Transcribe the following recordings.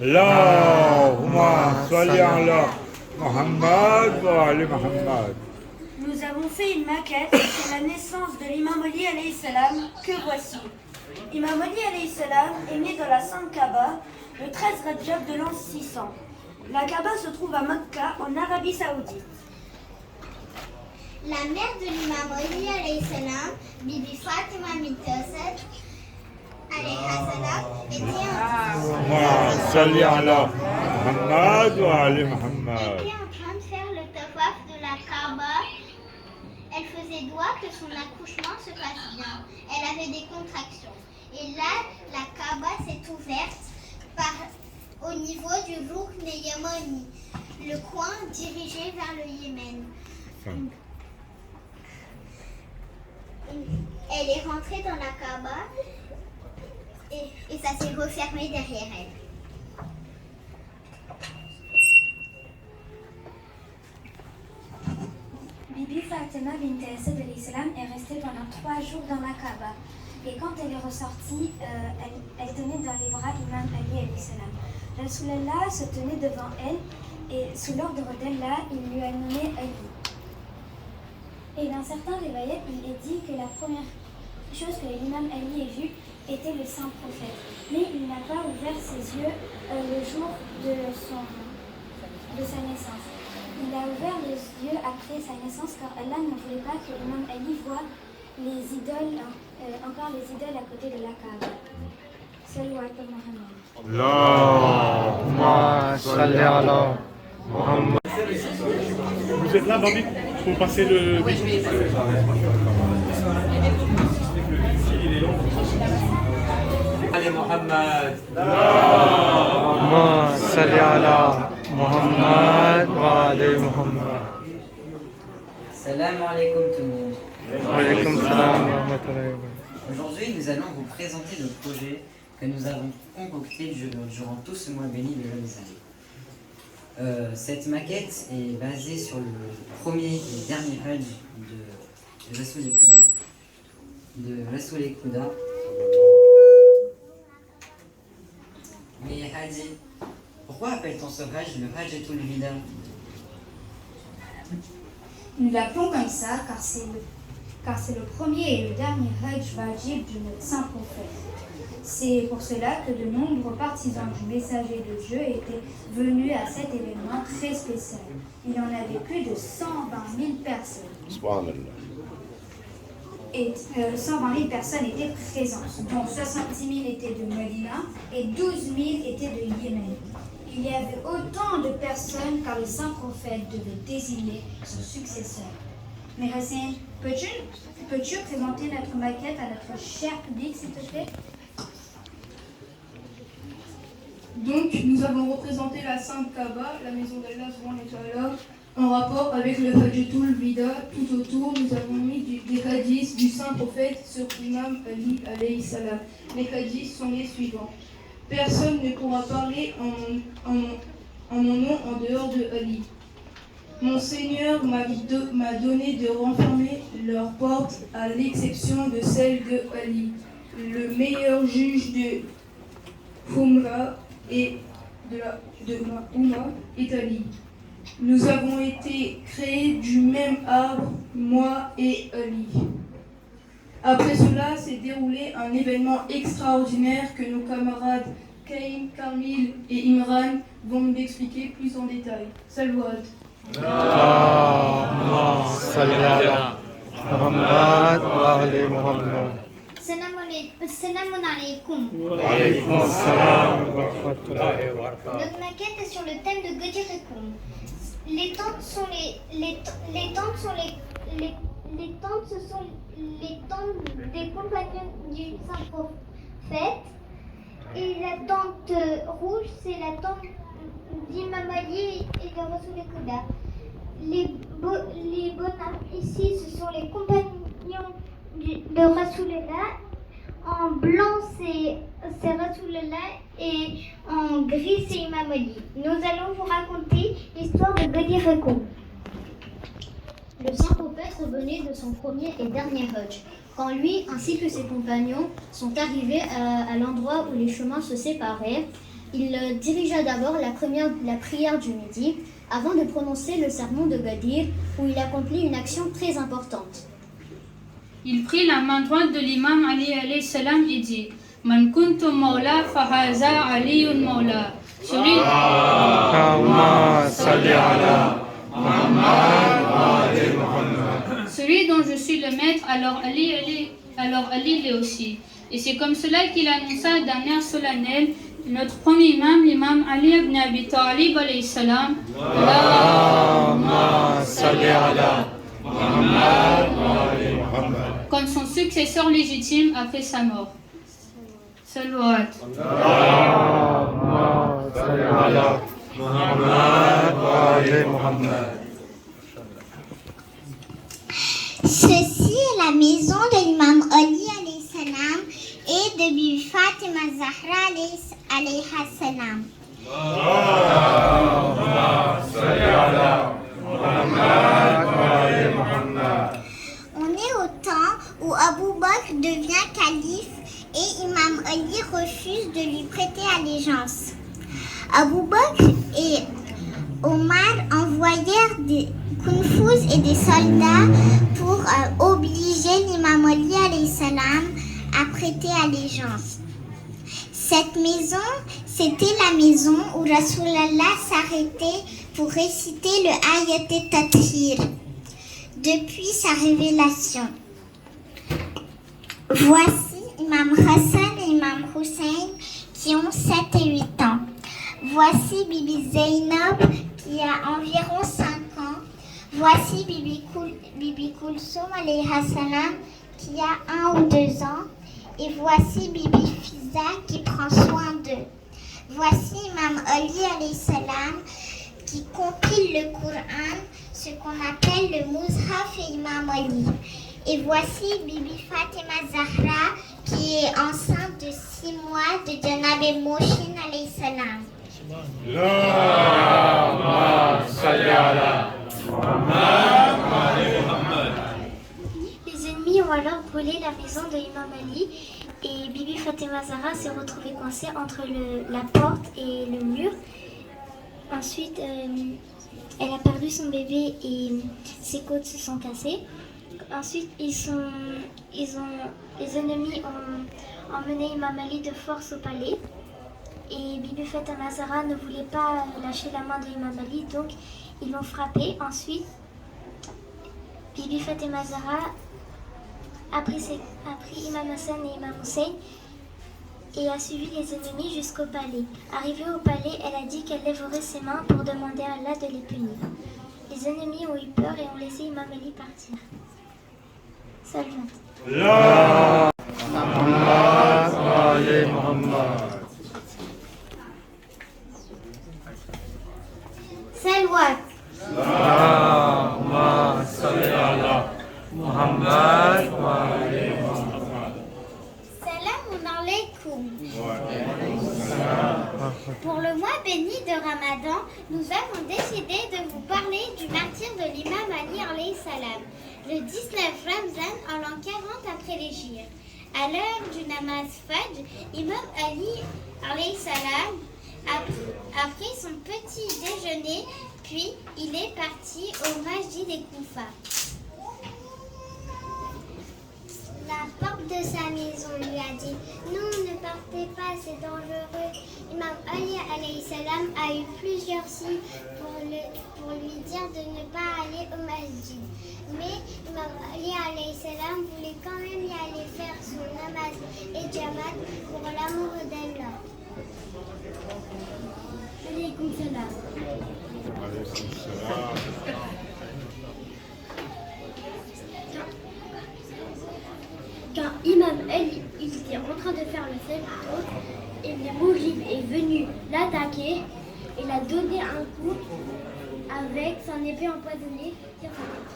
Allahumma salli ala Muhammad wa ali Muhammad. Nous avons fait une maquette sur la naissance de l'imam Ali alayhi salam que voici. Imam Ali alayhi salam est né dans la Sainte Kaaba le 13 Rajab de l'an 600. La Kaaba se trouve à Mecca en Arabie Saoudite. La mère de l'imam Ali alayhi salam, Bibi Fatima bint Asad alayhi salam, était Allahumma salli ala Muhammad wa ali Muhammad. en train de faire le tawaf de la Kaaba. Elle faisait doigt que son accouchement se passe bien. Elle avait des contractions. Et là, la Kaaba s'est ouverte au niveau du Rukn Yamani, le coin dirigé vers le Yémen. Elle est rentrée dans la Kaaba et ça s'est refermé derrière elle. Bibi Fatima bint Asad alayhi salam est restée pendant 3 jours dans la Kaaba. Et quand elle est ressortie, elle tenait dans les bras Imam Ali alayhi salam. Rasulallah se tenait devant elle et sous l'ordre d'Allah, il lui a nommé Ali. Et dans certains riwayat, il est dit que la première chose que l'imam Ali ait vue était le saint prophète. Mais il n'a pas ouvert ses yeux le jour de sa naissance. Il a ouvert les yeux après sa naissance car Allah ne voulait pas que l'imam Ali voie les idoles, encore les idoles à côté de la Kaaba. Salut à Muhammad. Allahumma salli ala Muhammad. Vous êtes là, Bambi, pour passer le... Ali Muhammad. Allahumma salli ala Muhammad wa ali Muhammad. Salam alaikum tout le monde. Wa alaykum salam wa rahmatullahi wa barakatuh. Aujourd'hui, nous allons vous présenter le projet que nous avons concocté durant tout ce mois béni de Ramazan. Cette maquette est basée sur le premier et dernier Hajj de Rasoul Kouda. Mais Hadi, pourquoi appelle-t-on ce Hajj le Hajjatul Wida? Nous l'appelons comme ça car c'est le premier et le dernier Hajj wajib de notre saint prophète. C'est pour cela que de nombreux partisans du messager de Dieu étaient venus à cet événement très spécial. Il y en avait plus de 120 000 personnes. Et 120 000 personnes étaient présentes, dont 70 000 étaient de Medina et 12 000 étaient de Yémen. Il y avait autant de personnes car le saint prophète devait désigner son successeur. Mais Hassan, peux-tu présenter notre maquette à notre cher public, s'il te plaît? Donc, nous avons représenté la Sainte Kaaba, la maison d'Allah subhanahu wa ta'ala, en rapport avec le Hajjatul Wida. Tout autour, nous avons mis des hadiths du saint prophète sur l'imam Ali alayhi salam. Les hadiths sont les suivants. Personne ne pourra parler en mon nom en dehors de Ali. Mon Seigneur m'a donné de renfermer leurs portes à l'exception de celle de Ali, le meilleur juge de Humra et de Umma est Ali. Nous avons été créés du même arbre, moi et Ali. Après cela s'est déroulé un événement extraordinaire que nos camarades Kaïm, Kamil et Imran vont nous expliquer plus en détail. Salwad. Allahumma salli ala Muhammad wa ali Muhammad. Salam alaikum. Wa alaykum salam wa rahmatullahi wa barakatuh. Notre maquette est sur le thème de Godir et Koum. Les tentes ce sont les tentes des compagnons du saint prophète. Et la tente rouge, c'est la tente d'Imam Ali et de Rasoul Kouda. Les bonhommes ici, ce sont les compagnons de Rasoulullah. En blanc, c'est Rasoulullah et en gris, c'est Imam Ali. Nous allons vous raconter l'histoire de Godir et Koum. Le saint prophète revenait de son premier et dernier Hajj. Quand lui ainsi que ses compagnons sont arrivés à l'endroit où les chemins se séparaient, il dirigea d'abord la prière du midi avant de prononcer le sermon de Gadir où il accomplit une action très importante. Il prit la main droite de l'imam Ali alayhi salam et dit Man kuntum mawla fahaza aliyun mawla. Celui dont je suis le maître, alors Ali l'est aussi. Et c'est comme cela qu'il annonça d'un air solennel notre premier imam, l'imam Ali ibn Abi Talib alayhi salam. Comme son successeur légitime après sa mort. Salawat. Ceci est la maison de l'imam Ali alayhi salam et de Bibi Fatima Zahra alayhi salam. On est au temps où Abu Bakr devient calife et Imam Ali refuse de lui prêter allégeance. Abu Bakr et Omar envoyèrent des Kounfouz et des soldats pour obliger l'imam Ali alayhi salam à prêter allégeance. Cette maison, c'était la maison où Rasulallah s'arrêtait pour réciter le Ayat al-Tathir depuis sa révélation. Voici Imam Hassan et Imam Hussein qui ont 7 et 8 ans. Voici Bibi Zainab qui a environ 5 ans. Voici Bibi Kulsum alayhi salam qui a 1 ou 2 ans. Et voici Bibi Fiza qui prend soin d'eux. Voici Imam Ali alayhi salam qui compile le Coran, ce qu'on appelle le Mushaf et Imam Ali. Et voici Bibi Fatima Zahra qui est enceinte de 6 mois de Janab Moshin alayhi salam. Les ennemis ont alors brûlé la maison de Imam Ali et Bibi Fatima Zahra s'est retrouvée coincée entre la porte et le mur. Ensuite, elle a perdu son bébé et ses côtes se sont cassées. Ensuite, les ennemis ont emmené Imam Ali de force au palais. Et Bibi Fatima Zahra ne voulait pas lâcher la main de Imam Ali, donc ils l'ont frappé. Ensuite, Bibi Fatima Zahra a pris Imam Hassan et Imam Hussein et a suivi les ennemis jusqu'au palais. Arrivée au palais, elle a dit qu'elle lèverait ses mains pour demander à Allah de les punir. Les ennemis ont eu peur et ont laissé Imam Ali partir. Salvat. Salwat. Salam alaikum. Pour le mois béni de Ramadan, nous avons décidé de vous parler du martyre de l'imam Ali alayhi salam, le 19 Ramzan en l'an 40 après l'Hégire. À l'heure du namaz Fajr, Imam Ali alayhi salam a pris son petit déjeuner, puis il est parti au Masjid de Koufa. La porte de sa maison lui a dit « Non, ne partez pas, c'est dangereux. » Imam Ali alayhi salam a eu plusieurs signes pour lui dire de ne pas aller au masjid. Mais Imam Ali alayhi salam voulait quand même y aller faire son namaz et jamat pour l'amour d'Allah. Alaykoum salam. Quand Imam Ali était en train de faire le salut, et le Moujib est venu l'attaquer, il a donné un coup avec son épée empoisonnée sur sa tête.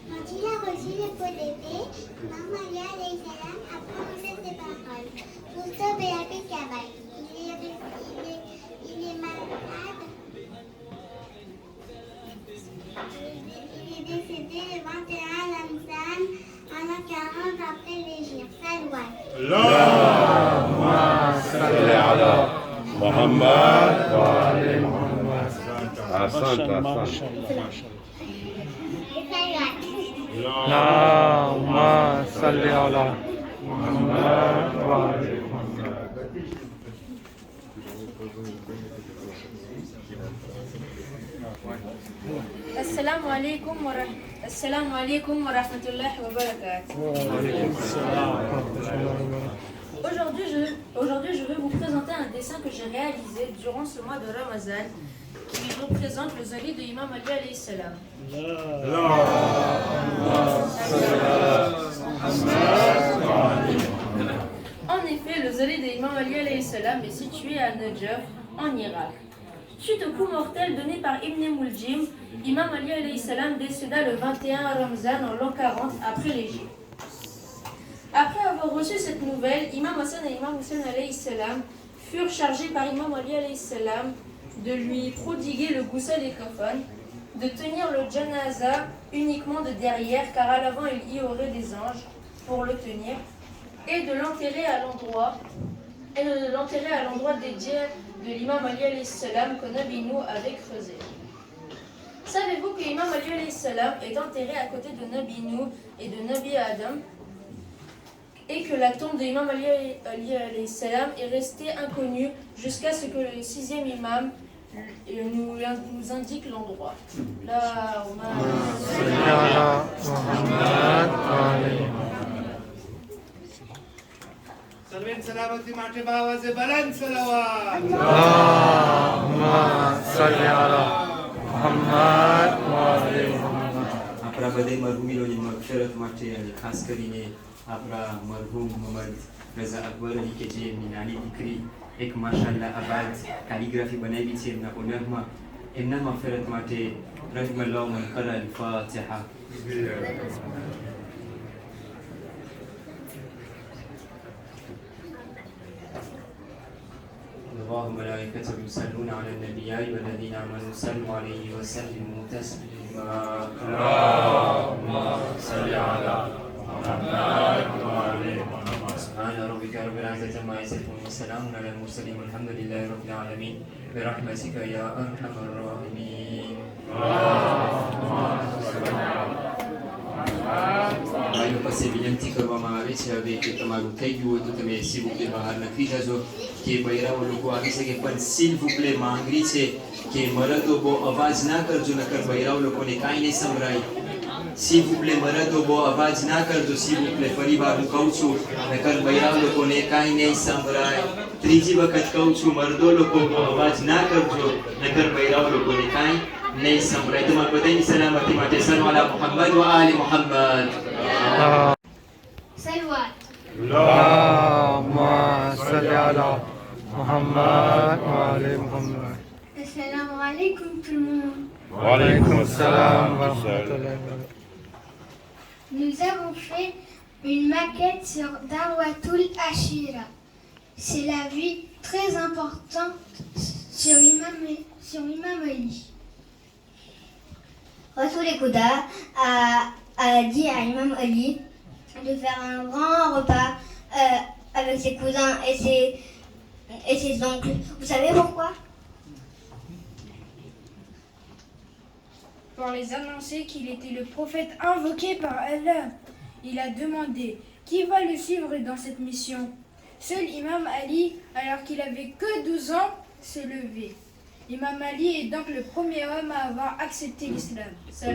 Quand il a reçu le pot d'épée, Imam Ali alayhi salam a prononcé ces paroles. Moustapha et Abi Kabal, il est malade. fêter le 21 Ramzan en l'an 40 après l'Hégire. Salwat. Allahumma salli ala Muhammad wa ali Muhammad. Ahsanta, ahsanta. اللهم صل على محمد وعلى محمد. Assalamu alaikum wa rahmatullahi wa barakatuh. Aujourd'hui, je vais vous présenter un dessin que j'ai réalisé durant ce mois de Ramazan qui représente le zali de Imam Ali alayhi salam. En effet, le zali de Imam Ali alayhi salam est situé à Najaf, en Irak. Suite au coup mortel donné par Ibn Muljim, Imam Ali alayhi salam décéda le 21 Ramzan en l'an 40 après l'Égypte. Après avoir reçu cette nouvelle, Imam Hassan et Imam Hussein alayhi salam furent chargés par Imam Ali alayhi salam de lui prodiguer le ghusl et kafan, de tenir le janaza uniquement de derrière car à l'avant il y aurait des anges pour le tenir, et de l'enterrer à l'endroit dédié de l'imam Ali alayhi salam que Nabi Nuh avait creusé. Savez-vous que l'imam Ali alayhi salam est enterré à côté de Nabi Nuh et de Nabi Adam, et que la tombe de l'imam Ali alayhi salam est restée inconnue jusqu'à ce que le 6e imam nous indique l'endroit. सर्वेन सलामती माटे बावाजे बलंद सलावत اللهم صل على محمد وعلى محمد. આપણા બધે મરહુમીઓની મગફિરત માટે અને ખાસ કરીને આપણા મરહુમ મોહમ્મદ રઝા અકબર અલી કે જે એમની નાની દીકરી એક માશાઅલ્લાહ આબાદ કાલિગ્રાફી બનાવી છે એમના ઓનરમાં, એમના મગફિરત માટે રહિમલ્લાહ મન કરા અલ-ફાતિહા. الله وملائكته يصلون على النبي والذين آمنوا صلوا عليه وسلموا تسليما. اللهم صل على محمد وعلى محمد. سبحان ربك رب العزة عما يصفون وسلام على المرسلين والحمد لله رب العالمين برحمتك يا أرحم الراحمين. ભાઈઓ પાસે વિનંતી કરવામાં આવે છે હવે કે તમારું થઈ ગયું હોય તો તમે s'il vous plaît બહાર નખી જજો કે બૈરાઓ લોકો આવી શકે, પણ s'il vous plaît માંગણી છે કે મરદો બહુ અવાજ ના કરજો નકર બૈરાઓ લોકોને કાંઈ નહીં સંભળાય. s'il vous plaît મરદો બહુ અવાજ ના કરજો, s'il vous plaît ફરીવાર હું કહું છું નકર બૈરાઓ લોકોને કાંઈ નહીં સંભળાય. ત્રીજી વખત કહું છું મરદો લોકો બહુ અવાજ ના કરજો નકર બૈરાઓ લોકોને કાંઈ નહીં સંભળાય. તમારા બધાની સલામતી માટે સલવાલા મુહમ્મદ વ આલી મુહમ્મદ. Salwat. اللهم صل على محمد وعلى محمد. Assalamu alaikum tout le monde. وعليكم السلام ورحمة الله وبركاته. Nous avons fait une maquette sur Darwatul Ashira. C'est la vie très importante sur Imam Ali. Rasoul Kouda a dit à Imam Ali de faire un grand repas avec ses cousins et ses oncles. Vous savez pourquoi? Pour les annoncer qu'il était le prophète invoqué par Allah. Il a demandé qui va le suivre dans cette mission. Seul Imam Ali, alors qu'il avait que 12 ans, s'est levé. Imam Ali est donc le premier homme à avoir accepté l'islam. J'ai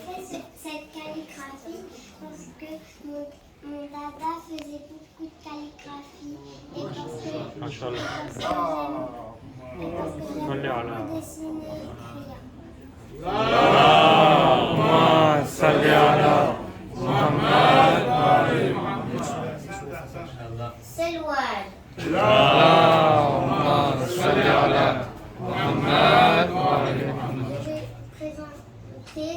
fait cette calligraphie parce que mon dada faisait beaucoup de calligraphie et parce que j'aime dessiner et écrire. اللهم صل على محمد وعلى محمد. Salwat. اللهم صل على محمد وعلى محمد. Je vais présenter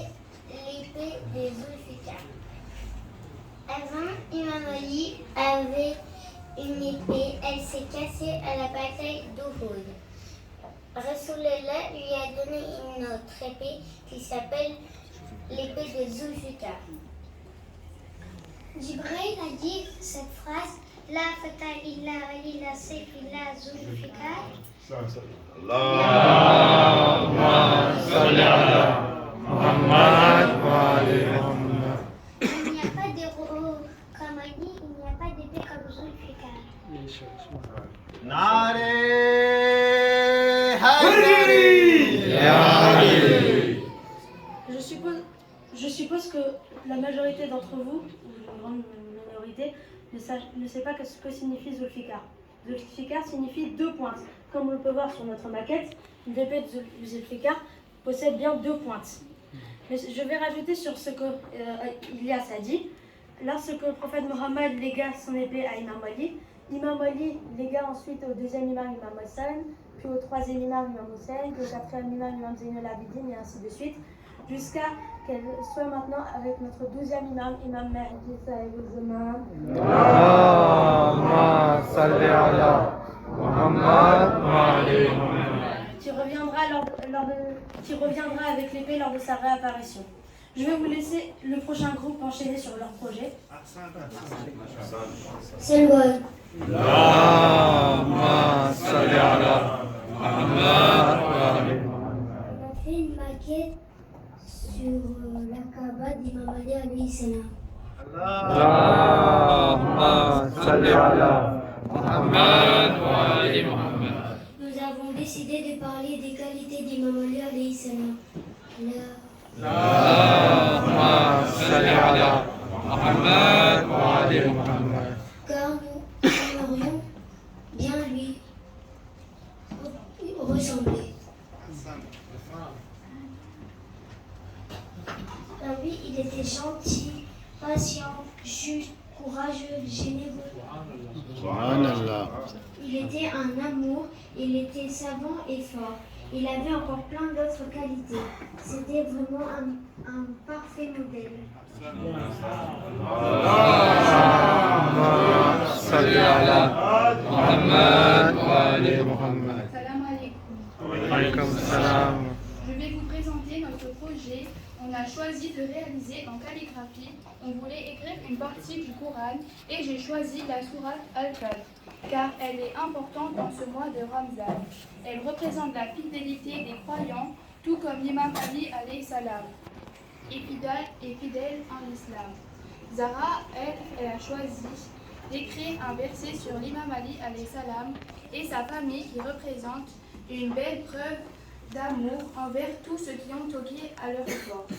l'épée des Zulfikar. Ali avait une épée, elle s'est cassée à la bataille d'Uhud. Rasulullah lui a donné une autre épée qui s'appelle l'épée de Zulfikar. Jibril a dit cette phrase, La fata illa Ali la sayf illa Zulfikar. Allahumma salli ala Muhammad wa ali Muhammad. Il n'y a pas d'héros comme Ali, il n'y a pas d'épée comme Zulfikar. Nare Haydari. Je suppose que la majorité d'entre vous, ou une grande minorité, ne sait pas ce que signifie Zulfikar. Zulfikar signifie 2 pointes. Comme on le peut voir sur notre maquette, une épée de Zulfikar possède bien 2 pointes. Mais je vais rajouter sur ce que Ilyas a dit. Lorsque le prophète Mohammed légua son épée à Imam Ali légua ensuite au deuxième imam, Imam Hassan, puis au troisième imam, Imam Hussein, puis au quatrième imam, Imam Zainul Abidin, et ainsi de suite, jusqu'à qu'elle soit maintenant avec notre 12e imam, Imam Mahdi Sahib al-Zaman. Allahumma salli ala Muhammad wa ali Muhammad. Qui reviendra avec l'épée lors de sa réapparition. Je vais vous laisser le prochain groupe enchaîner sur leur projet. C'est bon. Allahumma salli ala Muhammad wa ali Muhammad. On a fait une maquette sur la Kaaba d'Imam Ali alayhi salam. Allahumma salli ala Muhammad wa ali Muhammad. Nous avons décidé de parler des qualités d'Imam Ali alayhi salam. Allahumma salli ala Muhammad wa ali Muhammad. Car nous aimerions bien lui ressembler. Lui, il était gentil, patient, juste, courageux, généreux. Subhanallah. Il était un amour, il était savant et fort. Il avait encore plein d'autres qualités. C'était vraiment un parfait modèle. Allahumma salli ala Muhammad wa ali Muhammad. Salam alaikum. Wa alaykum salam. Je vais vous présenter notre projet. On a choisi de réaliser en calligraphie. On voulait écrire une partie du Coran et j'ai choisi la sourate Al-Qadr car elle est importante dans ce mois de Ramzan. Elle représente la fidélité des croyants, tout comme l'imam Ali alayhi salam, et fidèle en islam. Zara, elle a choisi d'écrire un verset sur l'imam Ali alayhi salam et sa famille qui représente une belle preuve d'amour envers tous ceux qui ont toqué à leur porte.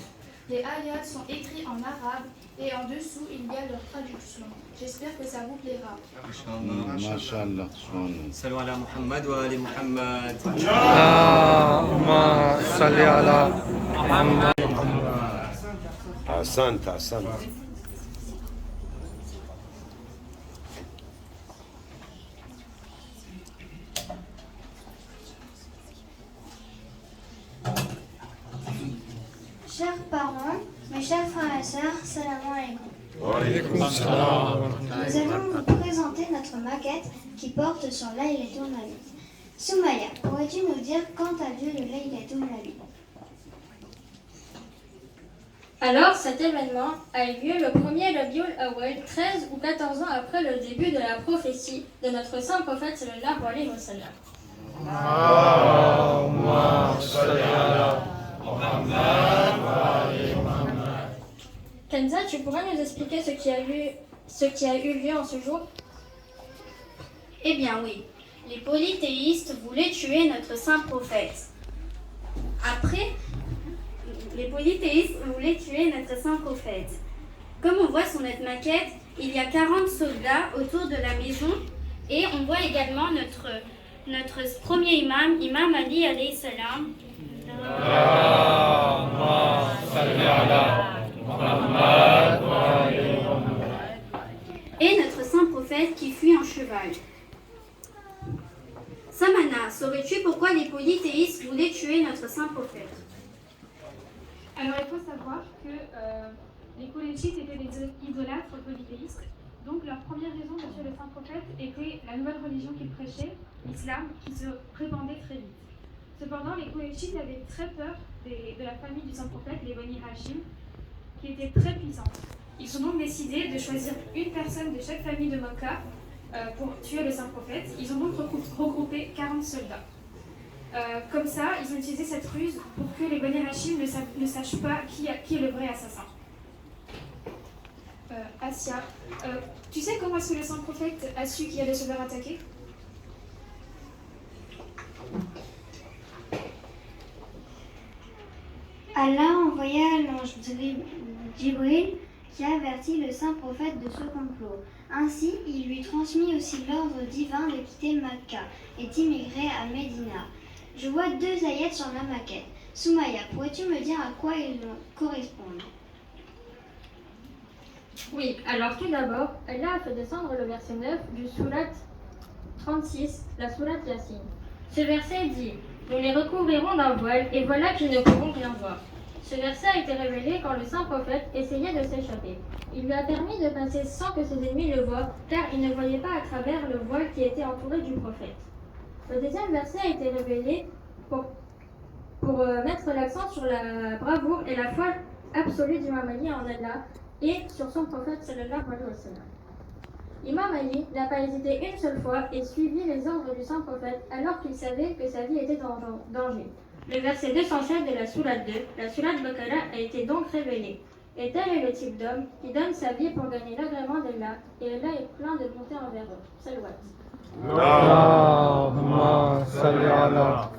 Les ayats sont écrits en arabe et en dessous il y a leur traduction. J'espère que ça vous plaira. Masha'Allah. Salam ala Muhammad wa ali Muhammad. Allahumma salli ala Muhammad. Ahsant, ahsant. Chers parents, mes chers frères et sœurs, salam alaikum. Wa alaykum salam. Nous allons vous présenter notre maquette qui porte sur Laylatul Mawlid. Soumaya, pourrais-tu nous dire quand a lieu le Laylatul Mawlid? Alors, cet événement a eu lieu le 1er Rabiul Awwal, 13 ou 14 ans après le début de la prophétie de notre saint prophète sallallahu alayhi wa sallam. Allahumma salli ala Muhammad wa ali Muhammad. Kenza, tu pourrais nous expliquer ce qui a eu lieu en ce jour? Eh bien oui, les polythéistes voulaient tuer notre saint prophète. Après, les polythéistes voulaient tuer notre saint prophète. Comme on voit sur notre maquette, il y a 40 soldats autour de la maison et on voit également notre premier imam, Imam Ali alayhi salam. Allahumma salli ala Muhammad wa ali Muhammad. Et notre saint prophète qui fuit en cheval. Samana, saurais-tu pourquoi les polythéistes voulaient tuer notre saint prophète? Alors il faut savoir que les polythéistes étaient des idolâtres polythéistes Donc leur première raison de tuer le saint prophète était la nouvelle religion qu'il prêchait, l'islam, qui se répandait très vite. Cependant, les Qurayshites avaient très peur de la famille du saint prophète, les Bani Hashim, qui était très puissante. Ils ont donc décidé de choisir une personne de chaque famille de Mecca pour tuer le saint prophète. Ils ont donc regroupé 40 soldats. Comme ça, ils ont utilisé cette ruse pour que les Bani Hashim ne sachent pas qui est le vrai assassin. Asia, tu sais comment est-ce que le saint prophète a su qui allait se faire attaquer? Allah envoya l'ange Jibril qui avertit le saint prophète de ce complot. Ainsi, il lui transmit aussi l'ordre divin de quitter Mecca et d'immigrer à Médina. Je vois 2 ayats sur la maquette. Soumaya, pourrais-tu me dire à quoi ils correspondent? Oui, alors tout d'abord, Allah a fait descendre le verset 9 du Surat 36, la Surat Yasin. Ce verset dit « Nous les recouvrirons d'un voile et voilà qu'ils ne pourront rien voir ». Ce verset a été révélé quand le saint prophète essayait de s'échapper. Il lui a permis de passer sans que ses ennemis le voient, car ils ne voyaient pas à travers le voile qui était entouré du prophète. Le deuxième verset a été révélé pour mettre l'accent sur la bravoure et la foi absolue d'Imam Ali en Allah et sur son prophète sallallahu alayhi wa sallam. Imam Ali n'a pas hésité une seule fois et suivi les ordres du saint prophète alors qu'il savait que sa vie était en danger. Le verset 207 de la Sourate 2, la Sourate Baqara, a été donc révélé. Et tel est le type d'homme qui donne sa vie pour gagner l'agrément d'Allah, et Allah est plein de bonté envers eux. Salawat. Allahumma salli ala